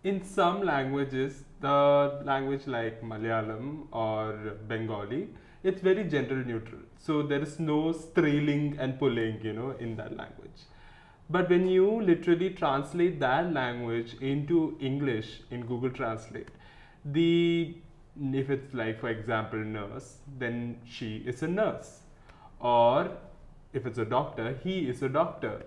in some languages, the language like Malayalam or Bengali, it's very gender neutral. So there is no striling and pulling, in that language. But when you literally translate that language into English in Google Translate, the if it's like, for example, nurse, then she is a nurse. Or if it's a doctor, he is a doctor.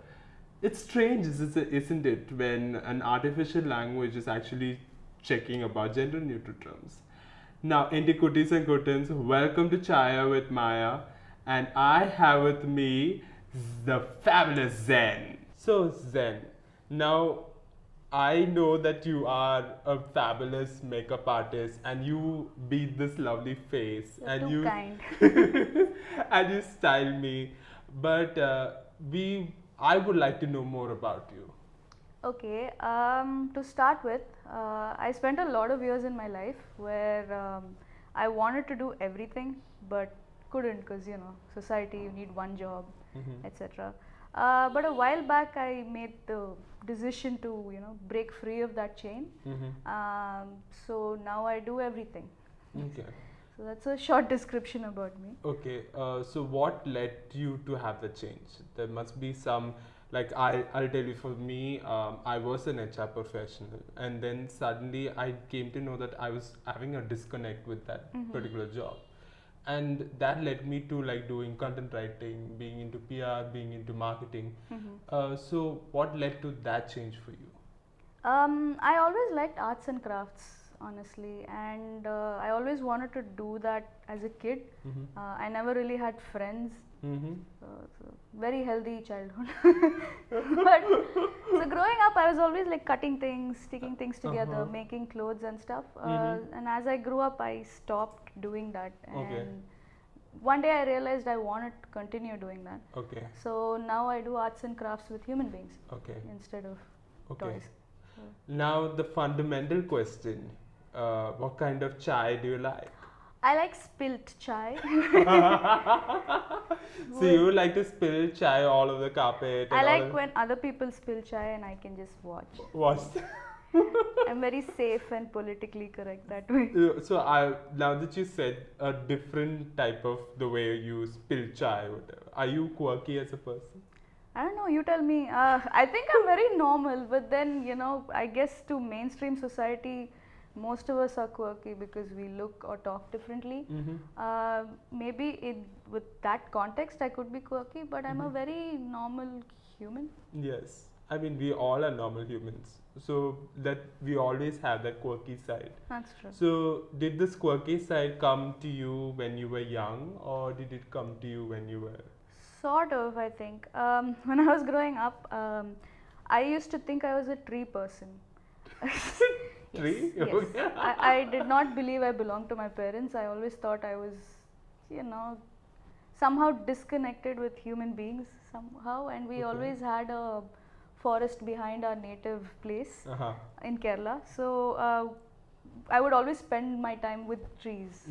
It's strange, isn't it, when an artificial language is actually checking about gender neutral terms. Now, Indie Kutis and Kutins, welcome to Chaya with Maya, and I have with me the fabulous Zen. So, Zen, now I know that you are a fabulous makeup artist and you beat this lovely face. You're and too you kind. and you style me, but I would like to know more about you. Okay, to start with, I spent a lot of years in my life where I wanted to do everything but couldn't because society, you need one job, etc. But a while back, I made the decision to break free of that chain. So now I do everything. Okay. So that's a short description about me. Okay, so what led you to have the change? There must be some, like I'll tell you, for me, I was an HR professional, and then suddenly I came to know that I was having a disconnect with that particular job. And that led me to like doing content writing, being into PR, being into marketing. So what led to that change for you? I always liked arts and crafts, honestly, and I always wanted to do that as a kid. I never really had friends. So very healthy childhood. But so growing up, I was always like cutting things, sticking things together, making clothes and stuff. And as I grew up, I stopped doing that. And one day I realized I wanted to continue doing that. Okay. So now I do arts and crafts with human beings instead of toys. Now the fundamental question, what kind of chai do you like? I like spilt chai. So you like to spill chai all over the carpet? I like when other people spill chai and I can just watch. Watch. I'm very safe and politically correct that way. So now that you said a different type of the way you spill chai, whatever, are you quirky as a person? I don't know, you tell me. I think I'm very normal, but then, I guess to mainstream society, most of us are quirky because we look or talk differently. Maybe with that context, I could be quirky, but I'm a very normal human. Yes. I mean, we all are normal humans. So that we always have that quirky side. That's true. So did this quirky side come to you when you were young, or did it come to you when you were... Sort of, I think. When I was growing up, I used to think I was a tree person. Tree? Yes. Okay. I did not believe I belonged to my parents. I always thought I was, somehow disconnected with human beings somehow. And we always had a forest behind our native place in Kerala. So I would always spend my time with trees,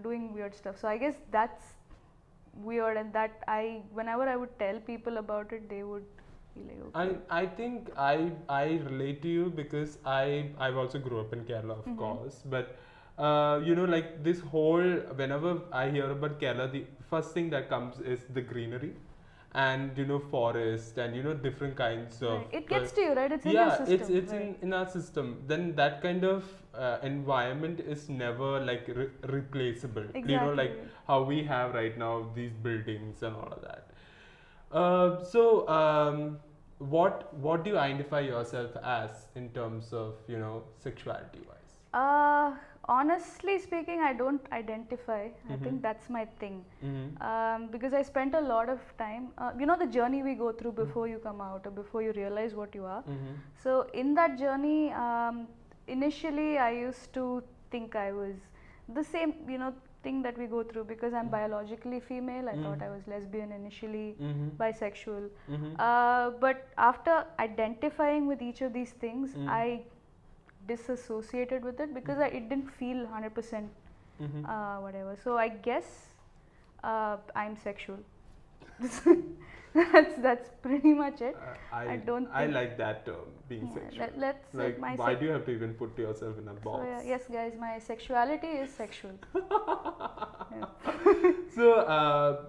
doing weird stuff. So I guess that's weird, and that whenever I would tell people about it, they would be like, okay. I think I relate to you because I've also grew up in Kerala, of course, but like this whole, whenever I hear about Kerala, the first thing that comes is the greenery and forest and different kinds of... It gets to you, right? It's in your system. It's in our system. Then that kind of environment is never like replaceable. Exactly. Like how we have right now these buildings and all of that. What do you identify yourself as in terms of sexuality wise? Honestly speaking, I don't identify. I think that's my thing. Because I spent a lot of time, the journey we go through before you come out or before you realize what you are. So in that journey, initially I used to think I was the same, thing that we go through because I'm biologically female. I thought I was lesbian initially, bisexual. But after identifying with each of these things, I disassociated with it because it didn't feel 100% whatever. So I guess I'm sexual. That's pretty much it. I don't I think. like that term, being Yeah, sexual. let's Like, my why do you have to even put yourself in a so box? yes, guys, my sexuality is sexual. Yeah. So,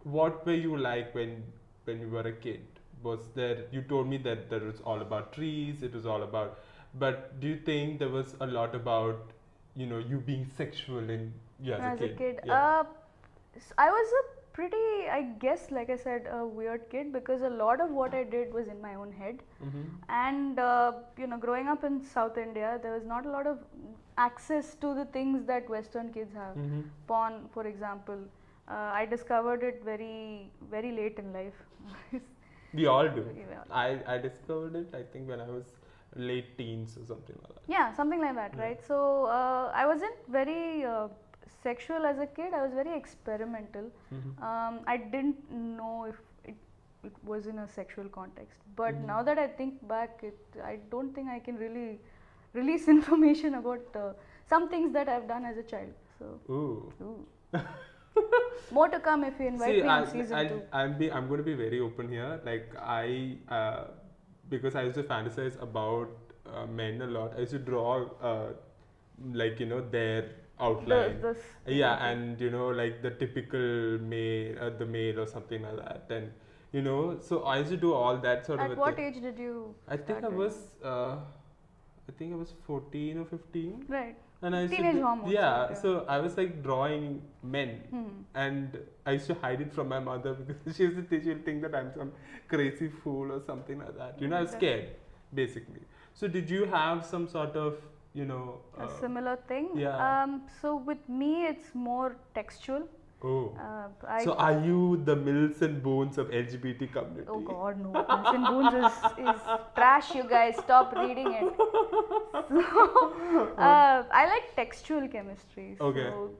what were you like when you were a kid? Was there? You told me that it was all about trees. It was all about. But do you think there was a lot about, you being sexual in you as a kid? Yeah. I was a pretty, I guess, like I said, a weird kid because a lot of what I did was in my own head. Mm-hmm. And growing up in South India, there was not a lot of access to the things that Western kids have. Mm-hmm. Porn, for example, I discovered it very, very late in life. We all do. Yeah. I discovered it, I think, when I was late teens or something like that. Yeah, something like that, Yeah. right? So I wasn't very sexual as a kid. I was very experimental. Mm-hmm. I didn't know if it was in a sexual context. But Mhm. now that I think back, I don't think I can really release information about some things that I've done as a child. So, Ooh. ooh. More to come if you invite See, me on season 2. I'm going to be very open here. Like because I used to fantasize about men a lot. I used to draw, their outline. Yeah, and like the typical male or something like that, and so I used to do all that sort of. At what age did you? I think I was, 14 or 15. Right. And I used Teenage to hormones. yeah, right, so I was like drawing men, Hmm. and I used to hide it from my mother because she used to think she'll think that I'm some crazy fool or something like that. I was scared, basically. So did you have some sort of, A similar thing. yeah. So with me, it's more textual. Oh. I So are you the Mills and Boons of LGBT community? Oh God, no. Mills and Boons is trash, you guys. Stop reading it. So, I like textual chemistry. Okay. So,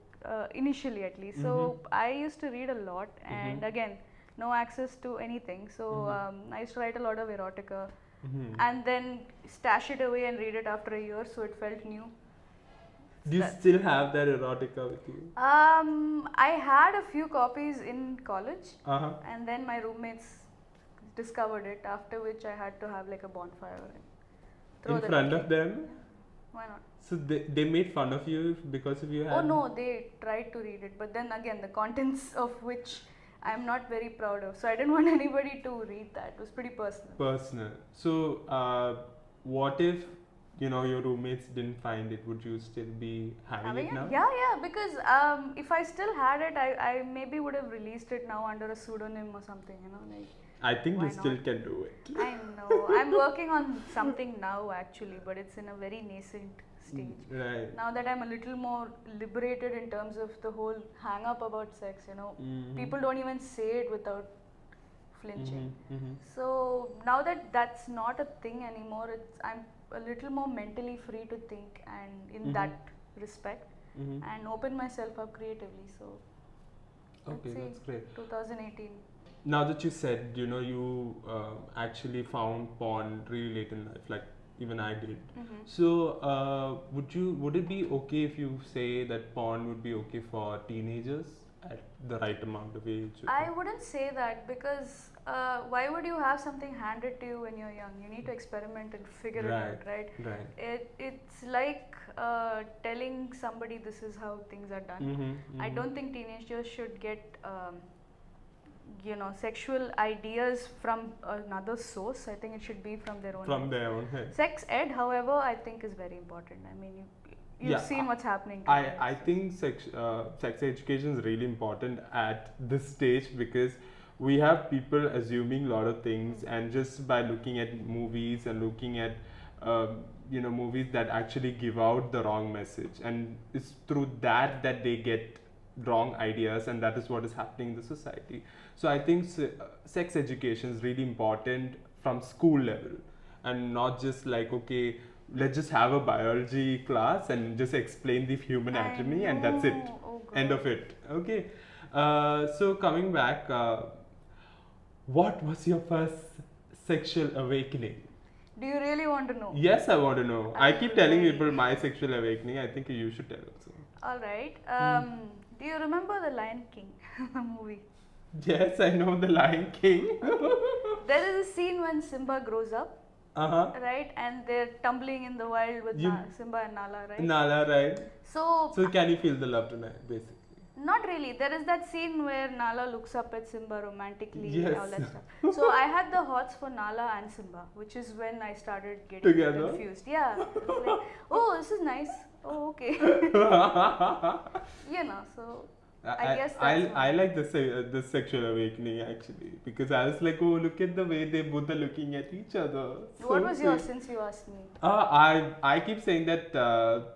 initially at least. So, I used to read a lot, and again, no access to anything. So, I used to write a lot of erotica, and then stash it away and read it after a year, so it felt new. Do you still have that erotica with you? I had a few copies in college, Uh-huh. and then my roommates discovered it. After which I had to have like a bonfire and throw In them front away. of them? Why not? So they made fun of you because of you had... Oh no, they tried to read it, but then again the contents of which I'm not very proud of. So I didn't want anybody to read that. It was pretty personal. Personal. So what if your roommates didn't find it? Would you still be having it now? Yeah, because if I still had it, I maybe would have released it now under a pseudonym or something, like. I think Why you still not? can do it. I know. I'm working on something now actually, but it's in a very nascent stage. Right. Now that I'm a little more liberated in terms of the whole hang up about sex, people don't even say it without flinching. So now that that's not a thing anymore, I'm a little more mentally free to think and in that respect and open myself up creatively. So Okay, let's see, that's great. 2018. Now that you said, you actually found porn really late in life, like even I did. So, would it be okay if you say that porn would be okay for teenagers at the right amount of age? I wouldn't say that because why would you have something handed to you when you're young? You need to experiment and figure it out, right? Right. It's like telling somebody this is how things are done. I don't think teenagers should get sexual ideas from another source. I think it should be from their own From head. their own head. Sex ed, however, I think is very important. I mean, you've Yeah, seen what's happening. I think sex education is really important at this stage because we have people assuming a lot of things, and just by looking at movies and looking at movies that actually give out the wrong message, and it's through that they get wrong ideas, and that is what is happening in the society. So I think sex education is really important from school level, and not just like, okay, let's just have a biology class and just explain the human anatomy and that's it. Oh, End of it. Okay. So coming back, what was your first sexual awakening? Do you really want to know? Yes, I want to know. I keep telling people my sexual awakening. I think you should tell also. All right. Do you remember The Lion King, the movie? Yes, I know the Lion King. There is a scene when Simba grows up, Uh-huh. right? And they're tumbling in the wild with You- Simba and Nala, right? Nala, right? So, So can you feel the love tonight, basically? not really. There is that scene where Nala looks up at Simba romantically, Yes. all that stuff. So I had the hots for Nala and Simba, which is when I started getting Together? confused. Yeah. Like, oh, this is nice. Oh, okay. You know, so I guess that's I like the sexual awakening actually, because I was like, oh, look at the way they both are looking at each other. What So was yours, sweet. since you asked me? I keep saying that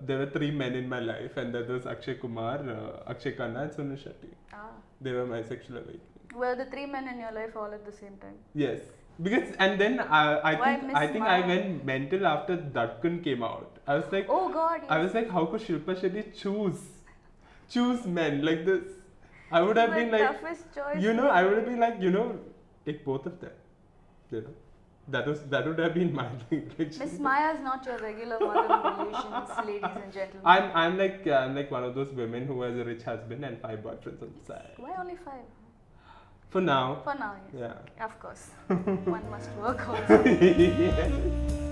there were 3 men in my life, and that was Akshay Kumar, Akshay Khanna, and Sonu Shetty. Ah. They were my sexual awakening. Were the 3 men in your life all at the same time? Yes, because and then I Why think Miss I Ma? went mental after Dhaadkan came out. I was like, Oh God, yes. I was like, how could Shilpa Shetty choose men like this? I would have The been like, toughest choice you know, I would ever. have been like, you know, take both of them. You know, that would have been my thing. Miss Maya is not your regular mother of illusions, ladies and gentlemen. I'm like one of those women who has a rich husband and 5 boyfriends on the side. Why only 5? For now. For now, yes. Yeah. Of course. One must work also. Yes.